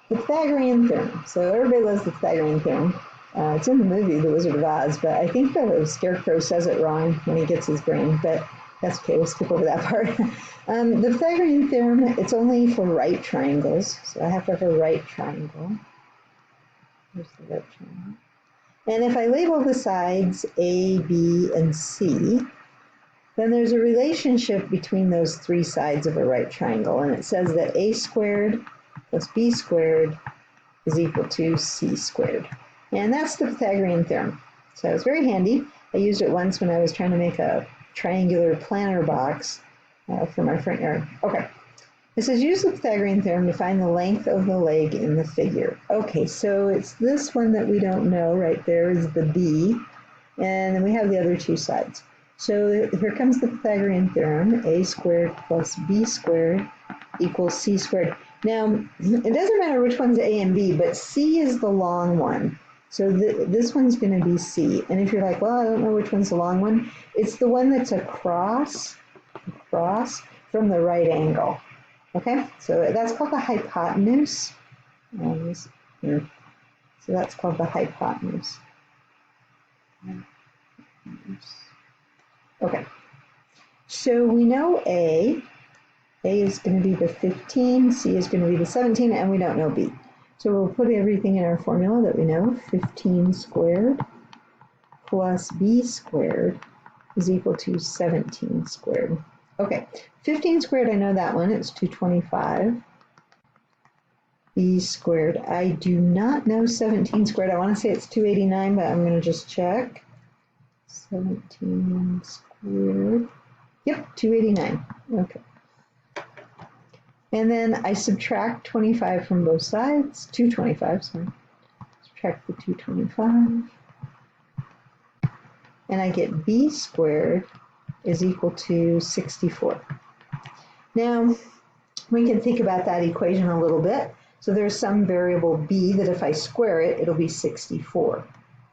The Pythagorean Theorem. So everybody loves the Pythagorean Theorem. It's in the movie The Wizard of Oz, but I think the Scarecrow says it wrong when he gets his brain, but that's okay, we'll skip over that part. The Pythagorean Theorem, it's only for right triangles, so I have to have a right triangle. Here's the right triangle. And if I label the sides A, B, and C, then there's a relationship between those three sides of a right triangle, and it says that A squared plus B squared is equal to C squared. And that's the Pythagorean Theorem. So it's very handy. I used it once when I was trying to make a triangular planter box for my front yard. Okay. It says use the Pythagorean Theorem to find the length of the leg in the figure. Okay, so it's this one that we don't know. Right there is the B, and then we have the other two sides. So here comes the Pythagorean Theorem. A squared plus B squared equals C squared. Now, it doesn't matter which one's A and B, but C is the long one. So this one's going to be C. And if you're like, well, I don't know which one's the long one, it's the one that's across from the right angle. Okay, so that's called the hypotenuse. So that's called the hypotenuse. Okay, so we know A is going to be the 15, C is going to be the 17, and we don't know B. So we'll put everything in our formula that we know. 15 squared plus B squared is equal to 17 squared. Okay, 15 squared, I know that one, it's 225. B squared, I do not know 17 squared. I want to say it's 289, but I'm going to just check. 17 squared, yep, 289, okay. And then I subtract 25 from both sides, 225, sorry. Subtract the 225. And I get B squared is equal to 64. Now, we can think about that equation a little bit. So there's some variable B that if I square it, it'll be 64.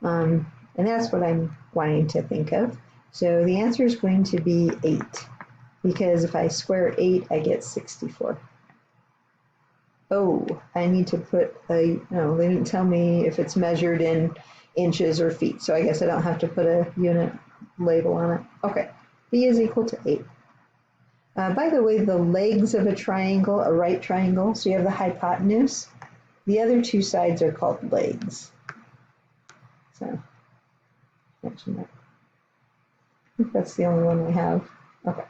And that's what I'm wanting to think of. So the answer is going to be 8. Because if I square 8, I get 64. Oh, I need to put no, they didn't tell me if it's measured in inches or feet. So I guess I don't have to put a unit label on it. Okay, B is equal to 8. By the way, the legs of a triangle, a right triangle, so you have the hypotenuse. The other two sides are called legs. So, mention that. I think that's the only one we have. Okay.